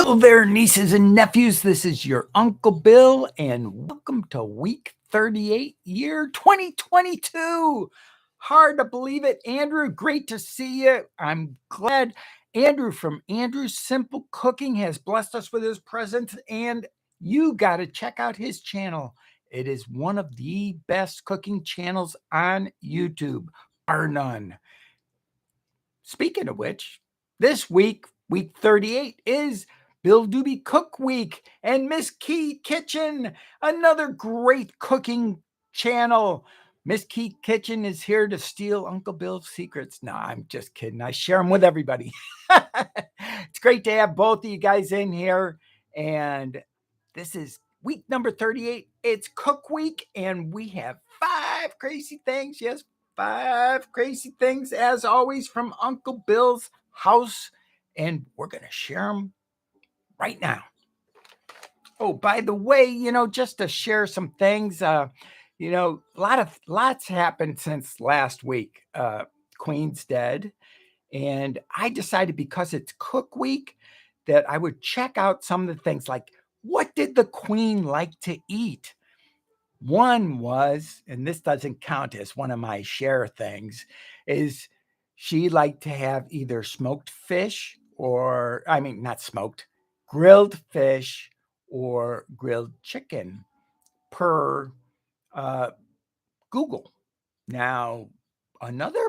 Hello there, nieces and nephews. This is your Uncle Bill, and welcome to week 38, year 2022. Hard to believe it. Andrew, great to see you. I'm glad Andrew from Andrew's Simple Cooking has blessed us with his presence, and you got to check out his channel. It is one of the best cooking channels on YouTube, bar none. Speaking of which, this week, week 38, is Bill Dube Cook Week and Miss Key Kitchen, another great cooking channel. Miss Key Kitchen is here to steal Uncle Bill's secrets. No, I'm just kidding. I share them with everybody. It's great to have both of you guys in here. And this is week number 38. It's Cook Week, and we have 5 crazy things. Yes, 5 crazy things, as always, from Uncle Bill's house. And we're going to share them right now. Oh, by the way, just to share some things, lots happened since last week. Queen's dead. And I decided, because it's Cook Week, that I would check out some of the things, like, what did the Queen like to eat? One was, and this doesn't count as one of my share things, is she liked to have either smoked fish not smoked, grilled fish or grilled chicken per Google. Now, another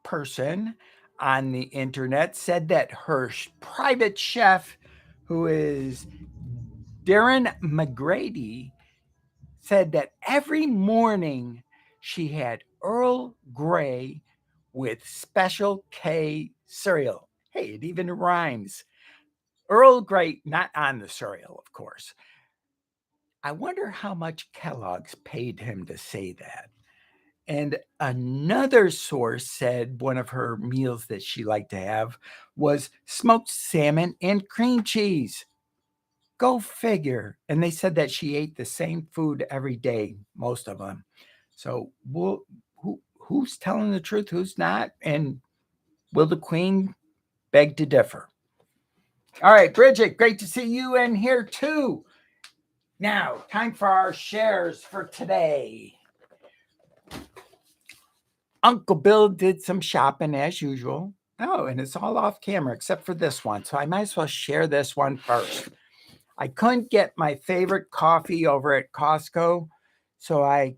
person on the internet said that her private chef, who is Darren McGrady, said that every morning she had Earl Grey with Special K cereal. Hey, it even rhymes. Earl Grey, not on the cereal, of course. I wonder how much Kellogg's paid him to say that. And another source said one of her meals that she liked to have was smoked salmon and cream cheese. Go figure. And they said that she ate the same food every day, most of them. So who's telling the truth, who's not? And will the Queen beg to differ? All right, Bridget, great to see you in here too. Now, time for our shares for today. Uncle Bill did some shopping as usual. Oh, and it's all off camera except for this one. So I might as well share this one first. I couldn't get my favorite coffee over at Costco, so I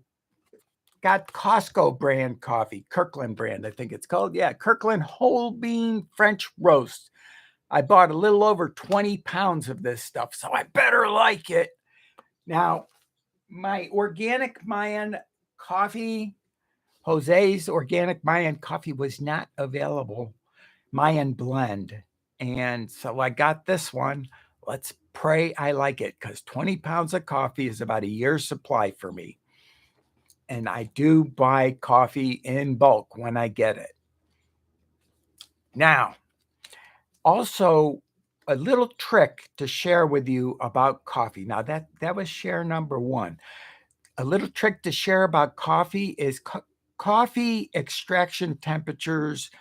got Costco brand coffee, Kirkland brand, I think it's called. Yeah, Kirkland whole bean French roast. I bought a little over 20 pounds of this stuff, so I better like it. Now, my organic Mayan coffee, Jose's organic Mayan coffee, was not available, Mayan blend. And so I got this one. Let's pray I like it, because 20 pounds of coffee is about a year's supply for me. And I do buy coffee in bulk when I get it. Now, also a little trick to share with you about coffee. Now, that was share number 1. A little trick to share about coffee is coffee extraction temperatures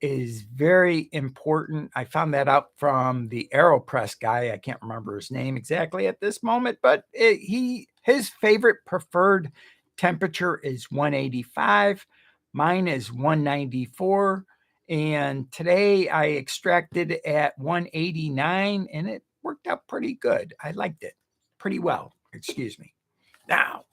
is very important. I found that out from the AeroPress guy. I can't remember his name exactly at this moment, but his favorite preferred temperature is 185. Mine is 194. And today I extracted at 189, and it worked out pretty good. I liked it pretty well. Excuse me. Now,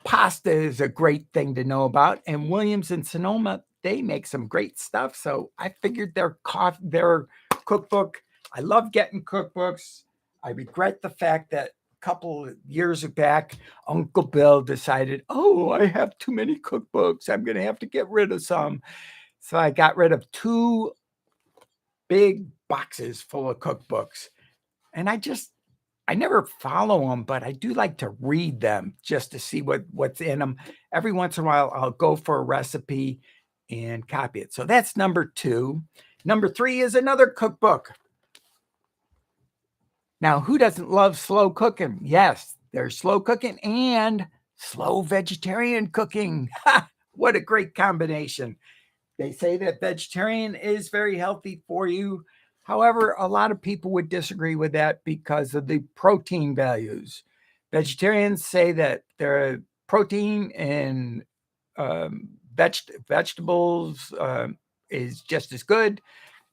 pasta is a great thing to know about, and Williams and Sonoma, they make some great stuff. So I figured their cookbook. I love getting cookbooks. I regret the fact that a couple of years back, Uncle Bill decided, I have too many cookbooks. I'm going to have to get rid of some. So I got rid of 2 big boxes full of cookbooks, and I never follow them, but I do like to read them just to see what's in them. Every once in a while, I'll go for a recipe and copy it. So that's number 2. Number 3 is another cookbook. Now, who doesn't love slow cooking? Yes, there's slow cooking and slow vegetarian cooking. What a great combination. They say that vegetarian is very healthy for you. However, a lot of people would disagree with that because of the protein values. Vegetarians say that their protein in vegetables is just as good,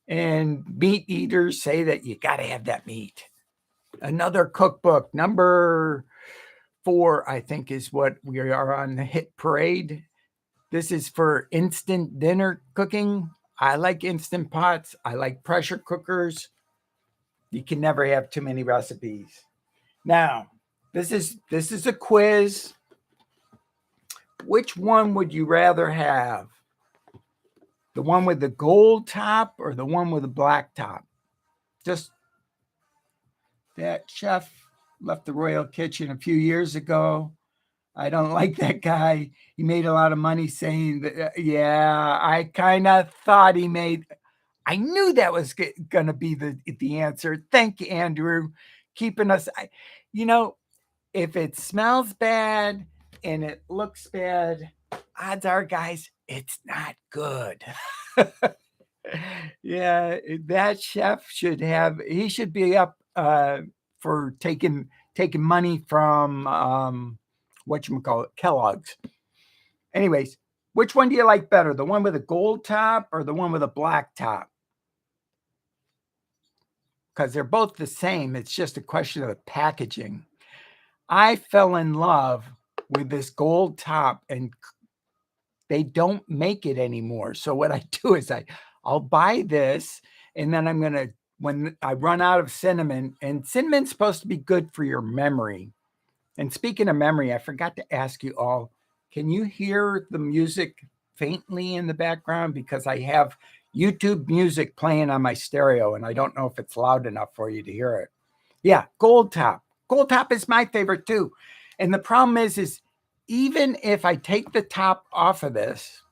and meat eaters say that you got to have that meat. Another cookbook, number 4, I think, is what we are on the hit parade. This is for instant dinner cooking. I like Instant Pots. I like pressure cookers. You can never have too many recipes. Now, this is a quiz. Which one would you rather have? The one with the gold top or the one with the black top? Just that chef left the Royal Kitchen a few years ago. I don't like that guy. He made a lot of money saying that, yeah, I kind of thought he made. I knew that was going to be the answer. Thank you, Andrew, keeping us. If it smells bad and it looks bad, odds are, guys, it's not good. Yeah, that chef should be up for taking money from whatchamacallit, Kellogg's. Anyways, which one do you like better? The one with a gold top or the one with a black top? Because they're both the same. It's just a question of the packaging. I fell in love with this gold top, and they don't make it anymore. So what I do is I'll buy this, and then when I run out of cinnamon, and cinnamon's supposed to be good for your memory. And speaking of memory, I forgot to ask you all, can you hear the music faintly in the background? Because I have YouTube music playing on my stereo, and I don't know if it's loud enough for you to hear it. Yeah, gold top. Gold top is my favorite too. And the problem is even if I take the top off of this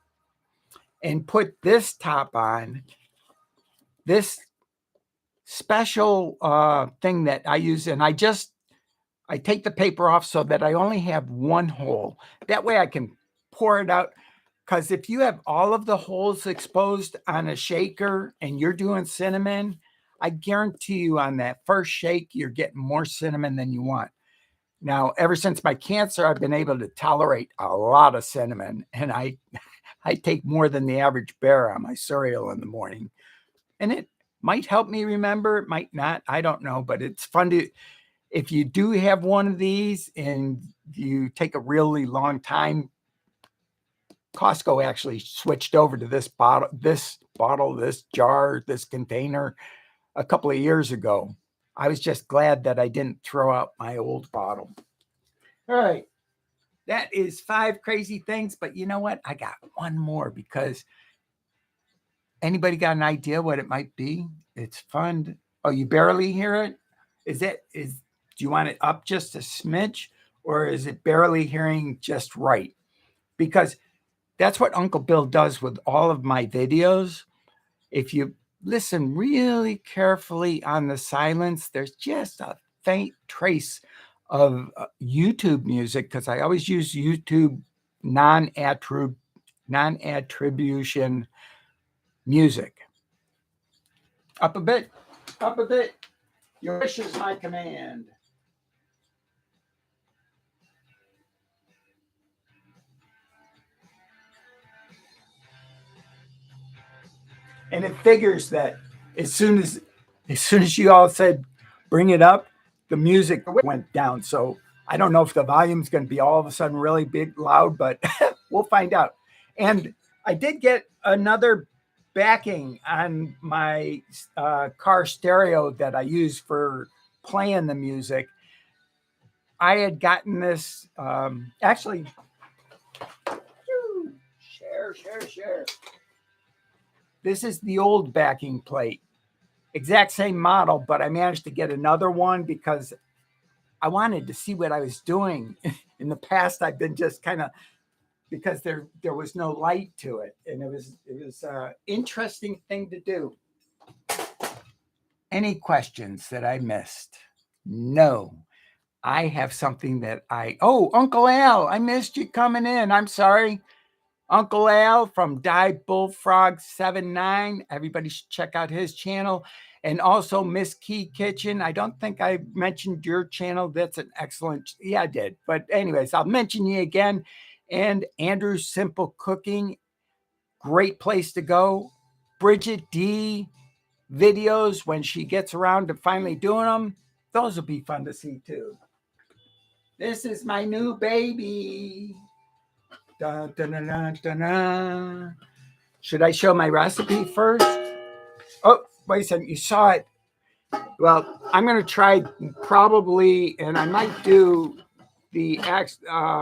and put this top on, this special thing that I use, and I take the paper off so that I only have one hole. That way I can pour it out. Because if you have all of the holes exposed on a shaker and you're doing cinnamon, I guarantee you on that first shake, you're getting more cinnamon than you want. Now, ever since my cancer, I've been able to tolerate a lot of cinnamon, and I take more than the average bear on my cereal in the morning. And it might help me remember, it might not, I don't know, but it's fun to, if you do have one of these and you take a really long time. Costco actually switched over to this bottle, this jar, this container a couple of years ago. I was just glad that I didn't throw out my old bottle. All right. That is 5 crazy things, but you know what? I got one more, because anybody got an idea what it might be? It's fun. Oh, you barely hear it? Do you want it up just a smidge, or is it barely hearing just right? Because that's what Uncle Bill does with all of my videos. If you listen really carefully on the silence, there's just a faint trace of YouTube music, because I always use YouTube non-attribution music. Up a bit, up a bit. Your wish is my command. And it figures that as soon as you all said bring it up, the music went down. So I don't know if the volume's going to be all of a sudden really big, loud, but we'll find out. And I did get another backing on my car stereo that I use for playing the music. I had gotten this, actually, share. This is the old backing plate. Exact same model, but I managed to get another one because I wanted to see what I was doing. In the past, I've been just kind of, because there was no light to it, and it was an interesting thing to do. Any questions that I missed? No. I have something that Uncle Al, I missed you coming in. I'm sorry. Uncle Al from Die Bullfrog 79. Everybody should check out his channel. And also Miss Key Kitchen. I don't think I mentioned your channel. That's an excellent, yeah, I did. But anyways, I'll mention you again. And Andrew's Simple Cooking, great place to go. Bridget D videos when she gets around to finally doing them. Those will be fun to see too. This is my new baby. Dun, dun, dun, dun, dun, dun. Should I show my recipe first? Oh, wait a second. You saw it. Well, I'm going to try probably, and I might do the,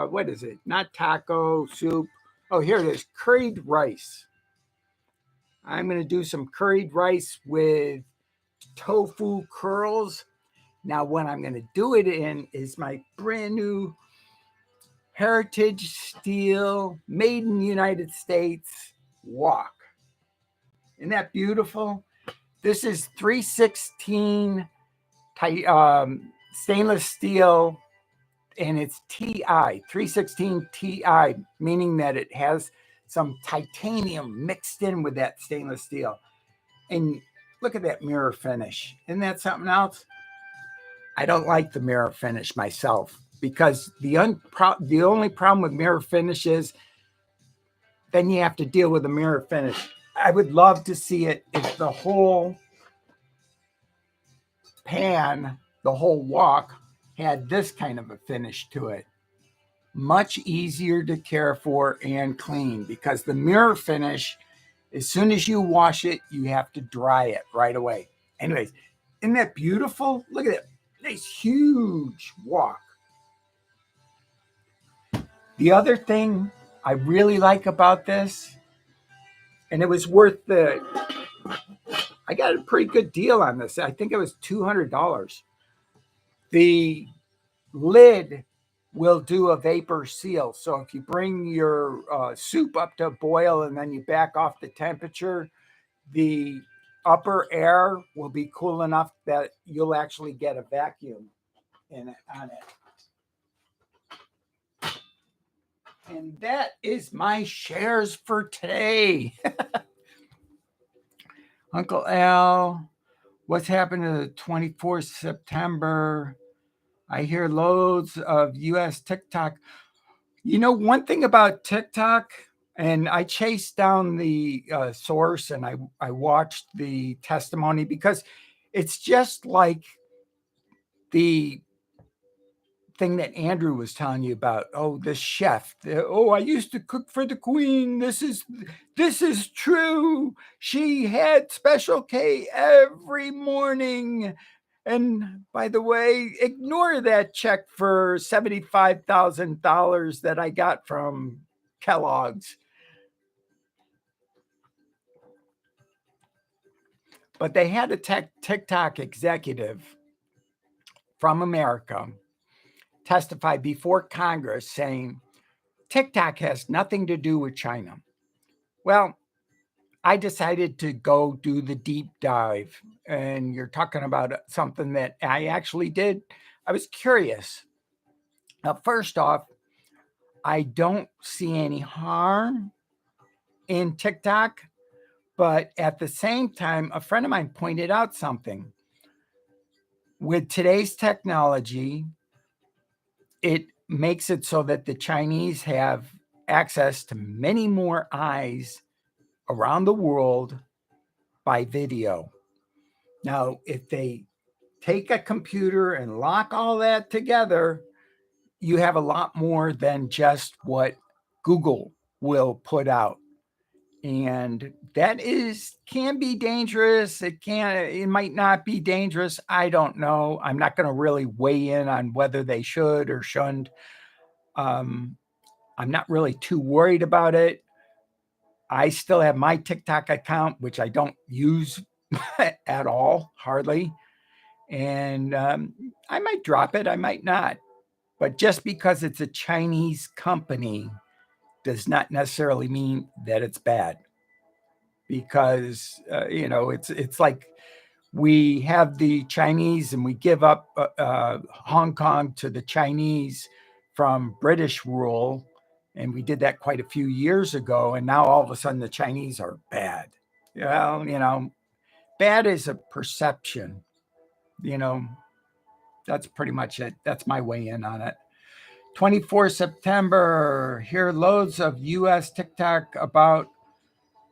what is it? Not taco soup. Oh, here it is. Curried rice. I'm going to do some curried rice with tofu curls. Now, what I'm going to do it in is my brand new heritage steel, made in the United States wok. Isn't that beautiful? This is 316 stainless steel, and it's TI, 316 TI, meaning that it has some titanium mixed in with that stainless steel. And look at that mirror finish. Isn't that something else? I don't like the mirror finish myself, because the only problem with mirror finish is then you have to deal with the mirror finish. I would love to see it if the whole pan, the whole wok, had this kind of a finish to it. Much easier to care for and clean, because the mirror finish, as soon as you wash it, you have to dry it right away. Anyways, isn't that beautiful? Look at it. Nice, huge wok. The other thing I really like about this, and it was worth I got a pretty good deal on this. I think it was $200. The lid will do a vapor seal. So if you bring your soup up to a boil and then you back off the temperature, the upper air will be cool enough that you'll actually get a vacuum on it. And that is my shares for today. Uncle Al, what's happened to the 24th September? I hear loads of US TikTok. You know, one thing about TikTok, and I chased down the source and I watched the testimony, because it's just like the thing that Andrew was telling you about. Oh, the chef. Oh, I used to cook for the queen. This is true. She had Special K every morning. And by the way, ignore that check for $75,000 that I got from Kellogg's. But they had a TikTok executive from America testify before Congress saying TikTok has nothing to do with China. Well, I decided to go do the deep dive, and you're talking about something that I actually did. I was curious. Now, first off, I don't see any harm in TikTok, but at the same time, a friend of mine pointed out something. With today's technology, it makes it so that the Chinese have access to many more eyes around the world by video. Now, if they take a computer and lock all that together, you have a lot more than just what Google will put out. And that can be dangerous. It might not be dangerous. I don't know. I'm not going to really weigh in on whether they should or shouldn't. I'm not really too worried about it. I still have my TikTok account, which I don't use at all, hardly. And I might drop it. I might not. But just because it's a Chinese company does not necessarily mean that it's bad. Because, it's like we have the Chinese and we give up Hong Kong to the Chinese from British rule. And we did that quite a few years ago. And now all of a sudden the Chinese are bad. Well, bad is a perception. That's pretty much it. That's my way in on it. 24 September, hear loads of U.S. TikTok about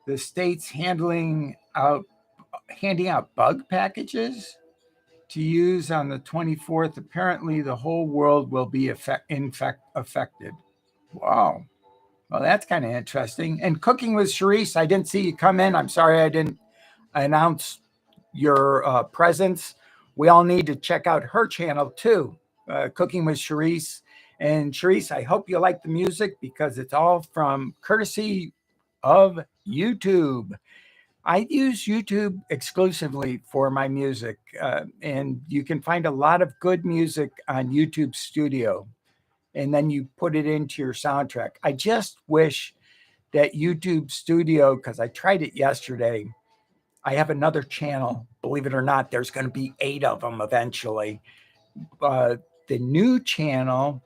the states handing out bug packages to use on the 24th. Apparently, the whole world will be affected. Wow. Well, that's kind of interesting. And Cooking with Charisse, I didn't see you come in. I'm sorry I didn't announce your presence. We all need to check out her channel too, Cooking with Charisse. And Charisse, I hope you like the music because it's all from courtesy of YouTube. I use YouTube exclusively for my music, and you can find a lot of good music on YouTube Studio, and then you put it into your soundtrack. I just wish that YouTube Studio, because I tried it yesterday, I have another channel. Believe it or not, there's going to be 8 of them eventually. The new channel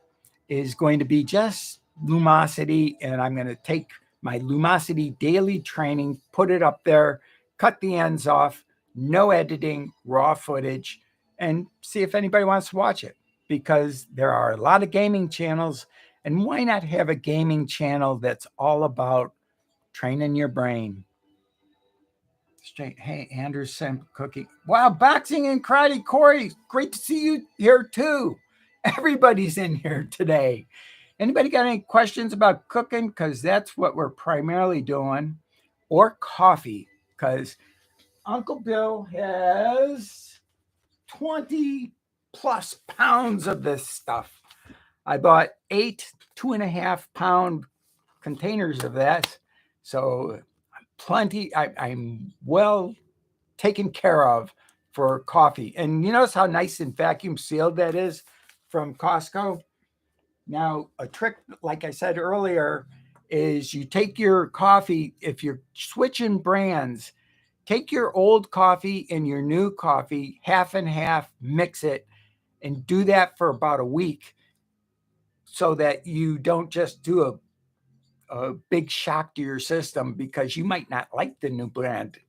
is going to be just Lumosity, and I'm going to take my Lumosity daily training, put it up there, cut the ends off, no editing, raw footage, and see if anybody wants to watch it, because there are a lot of gaming channels, and why not have a gaming channel that's all about training your brain? Straight. Hey, Anderson Cookie. Wow, boxing and karate. Corey, great to see you here too. Everybody's in here today. Anybody got any questions about cooking? Because that's what we're primarily doing. Or coffee, because Uncle Bill has 20 plus pounds of this stuff. I bought 8 2.5 pound containers of that. So plenty. I'm well taken care of for coffee. And you notice how nice and vacuum sealed that is from Costco? Now, a trick, like I said earlier, is you take your coffee, if you're switching brands, take your old coffee and your new coffee, half and half, mix it, and do that for about a week so that you don't just do a big shock to your system, because you might not like the new brand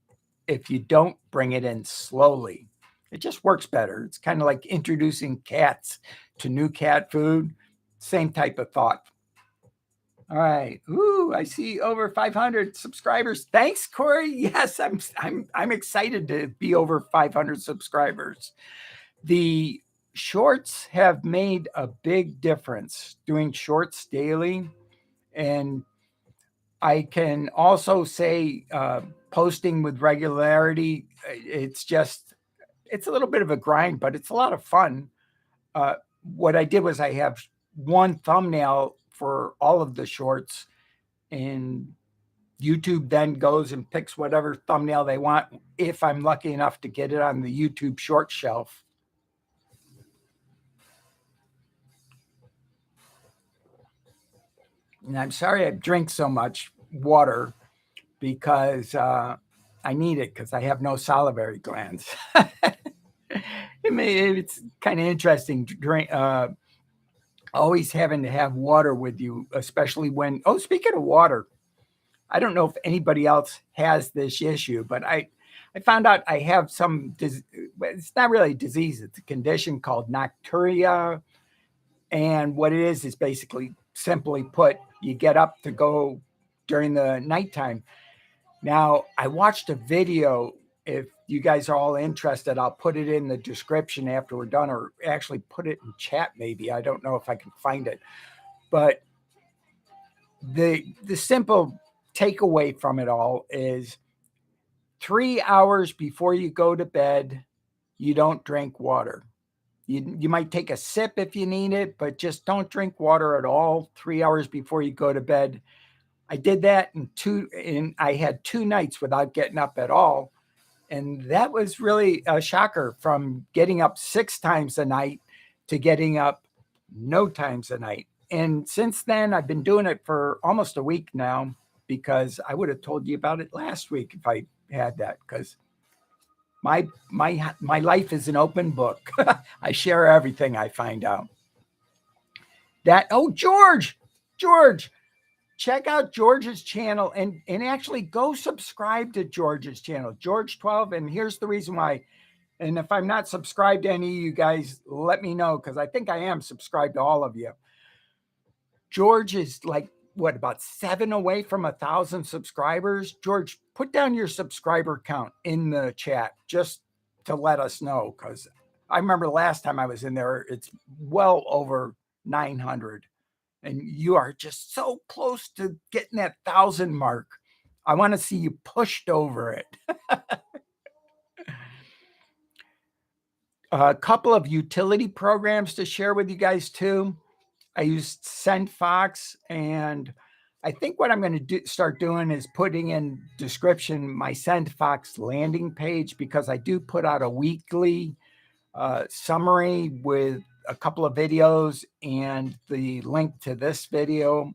if you don't bring it in slowly. It just works better. It's kind of like introducing cats to new cat food. Same type of thought. All right. Ooh, I see over 500 subscribers. Thanks, Corey. Yes, I'm excited to be over 500 subscribers. The shorts have made a big difference, doing shorts daily. And I can also say posting with regularity, it's a little bit of a grind, but it's a lot of fun. What I did was I have one thumbnail for all of the shorts, and YouTube then goes and picks whatever thumbnail they want, if I'm lucky enough to get it on the YouTube short shelf. And I'm sorry I drink so much water, because I need it, because I have no salivary glands. It's kind of interesting, always having to have water with you, especially when, speaking of water, I don't know if anybody else has this issue, but I found out I have it's not really a disease, it's a condition called nocturia. And what it is basically, simply put, you get up to go during the nighttime. Now, I watched a video. If you guys are all interested, I'll put it in the description after we're done, or actually put it in chat maybe. I don't know if I can find it. But the simple takeaway from it all is 3 hours before you go to bed, you don't drink water. You might take a sip if you need it, but just don't drink water at all 3 hours before you go to bed. I did that and I had 2 nights without getting up at all. And that was really a shocker, from getting up 6 times a night to getting up no times a night. And since then, I've been doing it for almost a week now, because I would have told you about it last week if I had that, because my life is an open book. I share everything I find out. George, check out George's channel and actually go subscribe to George's channel, George12. And here's the reason why. And if I'm not subscribed to any of you guys, let me know, because I think I am subscribed to all of you. George is like, what, about 7 away from 1,000 subscribers? George, put down your subscriber count in the chat just to let us know, because I remember the last time I was in there, it's well over 900. And you are just so close to getting that 1,000 mark. I want to see you pushed over it. A couple of utility programs to share with you guys too. I used SendFox, and I think what I'm going to start doing is putting in description my SendFox landing page, because I do put out a weekly summary with a couple of videos and the link to this video.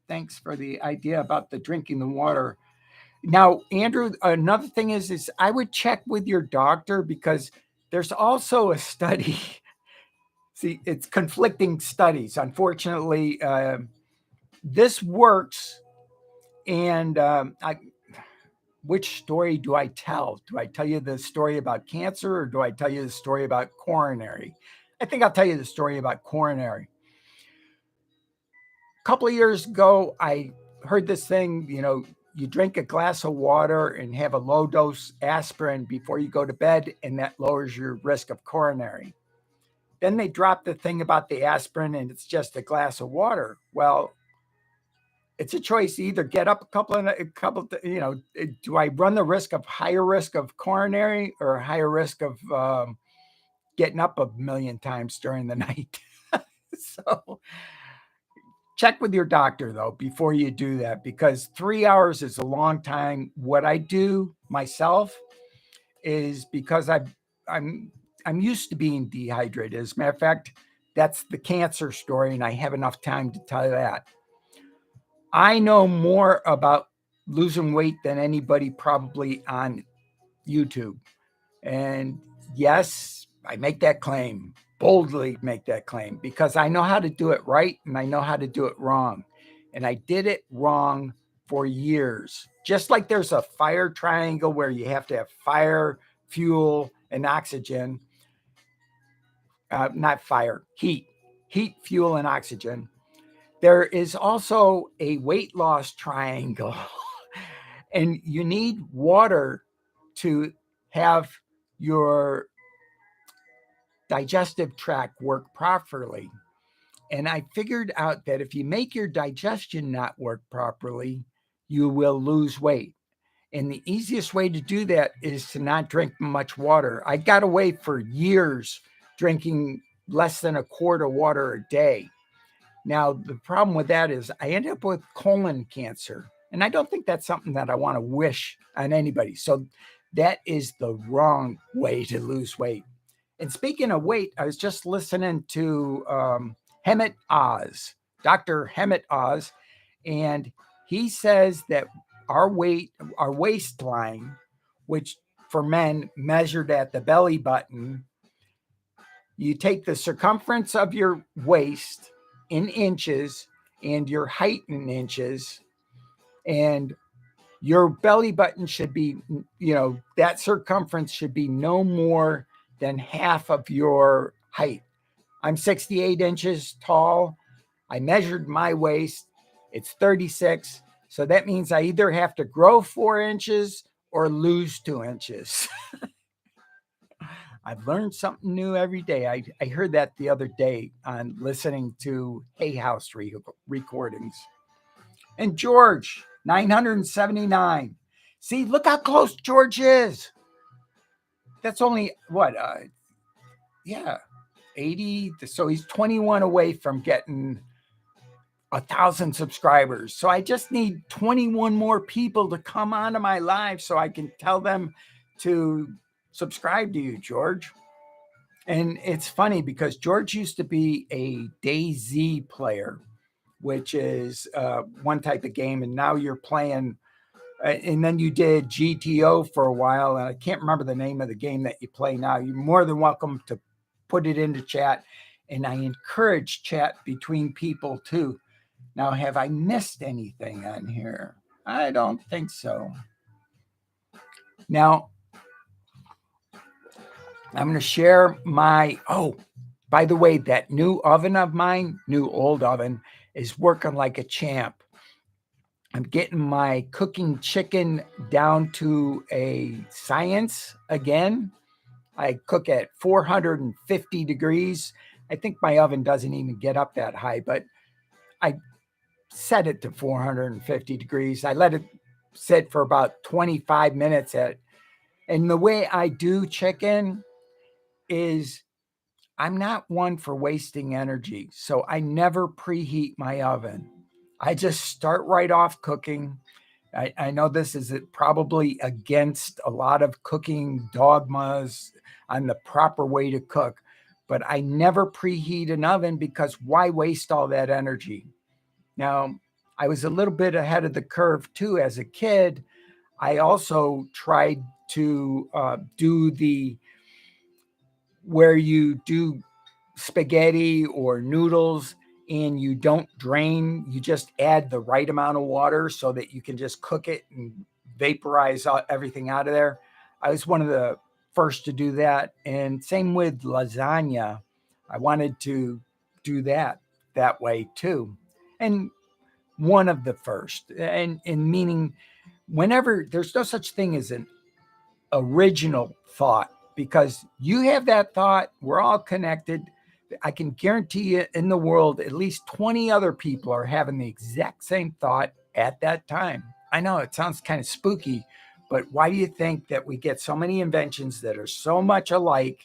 Thanks for the idea about the drinking the water. Now, Andrew, another thing is I would check with your doctor, because there's also a study. See, it's conflicting studies. Unfortunately, this works. And which story do I tell? Do I tell you the story about cancer, or do I tell you the story about coronary? I think I'll tell you the story about coronary. A couple of years ago, I heard this thing, you drink a glass of water and have a low dose aspirin before you go to bed, and that lowers your risk of coronary. Then they dropped the thing about the aspirin and it's just a glass of water. Well, it's a choice. Either get up a couple, do I run the risk of higher risk of coronary or higher risk of getting up a million times during the night? So check with your doctor though before you do that, because 3 hours is a long time. What I do myself is, because I'm used to being dehydrated. As a matter of fact, that's the cancer story, and I have enough time to tell you that. I know more about losing weight than anybody probably on YouTube. And yes, I make that claim, boldly make that claim, because I know how to do it right and I know how to do it wrong. And I did it wrong for years. Just like there's a fire triangle where you have to have fire, fuel, and oxygen. Not fire, heat, fuel, and oxygen. There is also a weight loss triangle, and you need water to have your digestive tract work properly. And I figured out that if you make your digestion not work properly, you will lose weight. And the easiest way to do that is to not drink much water. I got away for years drinking less than a quart of water a day. Now, the problem with that is I ended up with colon cancer. And I don't think that's something that I want to wish on anybody. So that is the wrong way to lose weight. And speaking of weight, I was just listening to Hemmett Oz, Dr. Hemmett Oz, and he says that our waistline, which for men measured at the belly button, you take the circumference of your waist in inches and your height in inches, and your belly button should be, that circumference should be no more than half of your height. I'm 68 inches tall. I measured my waist. It's 36. So that means I either have to grow 4 inches or lose 2 inches. I've learned something new every day. I heard that the other day on listening to Hous recordings. And George, 979. See, look how close George is. That's only what? 80. So he's 21 away from getting 1,000 subscribers. So I just need 21 more people to come onto my live so I can tell them to subscribe to you, George. And it's funny because George used to be a DayZ player, which is one type of game. And now you're playing, and then you did GTO for a while. And I can't remember the name of the game that you play now. You're more than welcome to put it into chat. And I encourage chat between people too. Now, have I missed anything on here? I don't think so. Now, I'm going to share my, by the way, that new oven of mine, new old oven, is working like a champ. I'm getting my cooking chicken down to a science again. I cook at 450 degrees. I think my oven doesn't even get up that high, but I set it to 450 degrees. I let it sit for about 25 minutes and the way I do chicken is I'm not one for wasting energy. So I never preheat my oven. I just start right off cooking. I know this is probably against a lot of cooking dogmas on the proper way to cook, but I never preheat an oven because why waste all that energy? Now, I was a little bit ahead of the curve too as a kid. I also tried to do the where you do spaghetti or noodles and you don't drain, you just add the right amount of water so that you can just cook it and vaporize everything out of there. I was one of the first to do that. And same with lasagna. I wanted to do that way too. And one of the first, and meaning whenever there's no such thing as an original thought because you have that thought, we're all connected. I can guarantee you in the world, at least 20 other people are having the exact same thought at that time. I know it sounds kind of spooky, but why do you think that we get so many inventions that are so much alike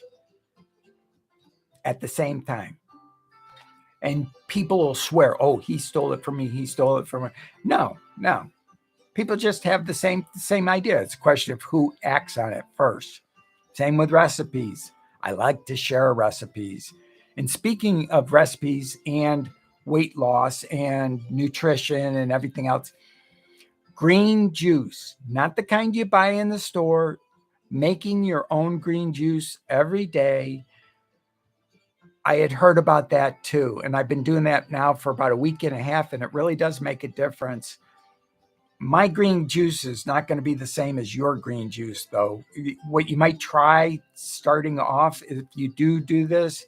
at the same time? And people will swear, oh, he stole it from me. He stole it from me. No. People just have the same idea. It's a question of who acts on it first. Same with recipes. I like to share recipes. And speaking of recipes and weight loss and nutrition and everything else, green juice, not the kind you buy in the store, making your own green juice every day. I had heard about that too. And I've been doing that now for about a week and a half, and it really does make a difference. My green juice is not going to be the same as your green juice, though. What you might try starting off, if you do this,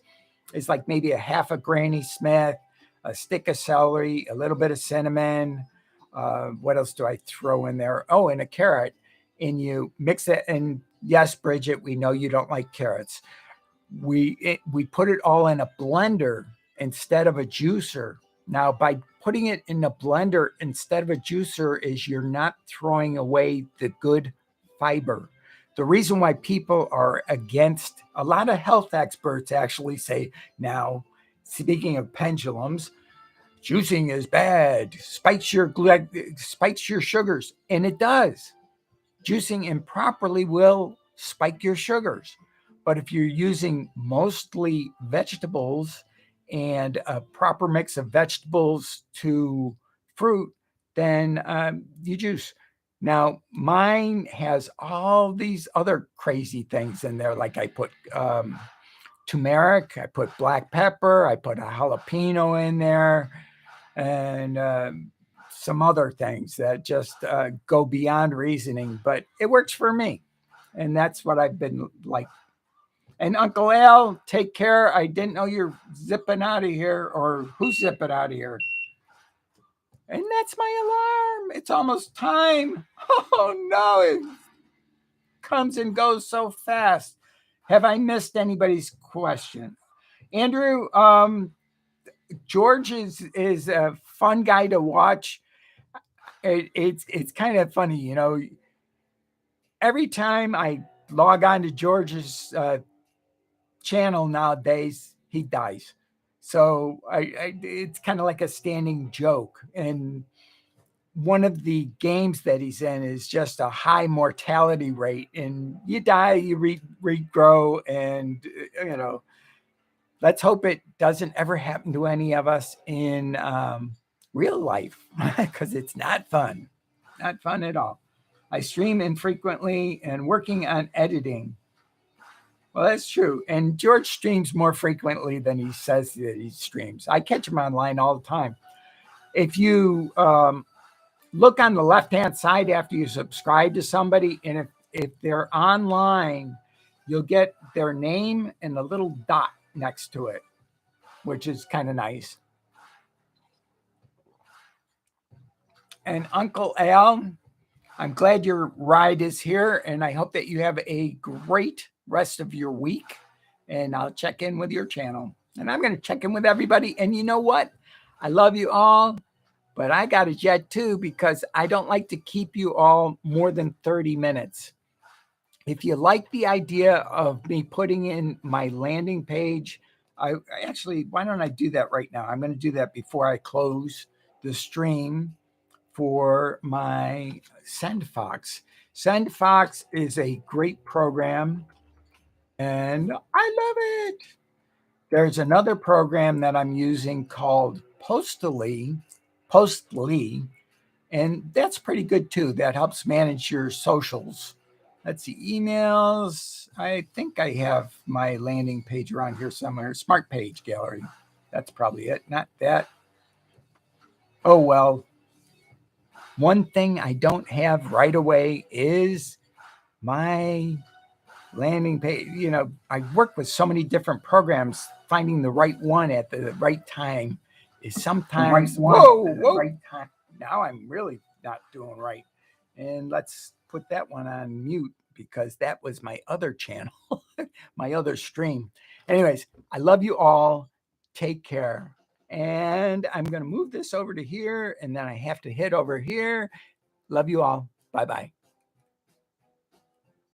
is like maybe a half a Granny Smith, a stick of celery, a little bit of cinnamon. What else do I throw in there? Oh, and a carrot. And you mix it. And yes, Bridget, we know you don't like carrots. We put it all in a blender instead of a juicer. Now, by putting it in a blender instead of a juicer is you're not throwing away the good fiber. The reason why people are against, a lot of health experts actually say, now, speaking of pendulums, juicing is bad, spikes your sugars, and it does. Juicing improperly will spike your sugars. But if you're using mostly vegetables and a proper mix of vegetables to fruit, then you juice. Now, mine has all these other crazy things in there. Like I put turmeric, I put black pepper, I put a jalapeno in there, and some other things that just go beyond reasoning, but it works for me. And that's what I've been like. And Uncle Al, take care. I didn't know you're zipping out of here, or who's zipping out of here. And that's my alarm. It's almost time. Oh no, it comes and goes so fast. Have I missed anybody's question? Andrew, George is a fun guy to watch. It's kind of funny, you know. Every time I log on to George's channel nowadays, he dies. So it's kind of like a standing joke. And one of the games that he's in is just a high mortality rate, and you die, you regrow, and you know. Let's hope it doesn't ever happen to any of us in real life, because it's not fun. Not fun at all. I stream infrequently and working on editing. Well, that's true. And George streams more frequently than he says that he streams. I catch him online all the time. if you look on the left-hand side after you subscribe to somebody, and if they're online, you'll get their name and a little dot next to it, which is kind of nice. And Uncle Al, I'm glad your ride is here, and I hope that you have a great rest of your week. And I'll check in with your channel. And I'm going to check in with everybody. And you know what? I love you all, but I got a jet too because I don't like to keep you all more than 30 minutes. If you like the idea of me putting in my landing page, I actually, why don't I do that right now? I'm going to do that before I close the stream for my SendFox. SendFox is a great program, and I love it. There's another program that I'm using called Postly, and that's pretty good too. That helps manage your socials. Let's see, emails. I think I have my landing page around here somewhere. Smart Page Gallery. That's probably it. Not that. Oh, well. One thing I don't have right away is my landing page. You know, I work with so many different programs. Finding the right one at the right time is sometimes, whoa. Right time. Now I'm really not doing right. And let's put that one on mute because that was my other channel, my other stream. Anyways, I love you all. Take care. And I'm going to move this over to here, and then I have to hit over here. Love you all. Bye-bye.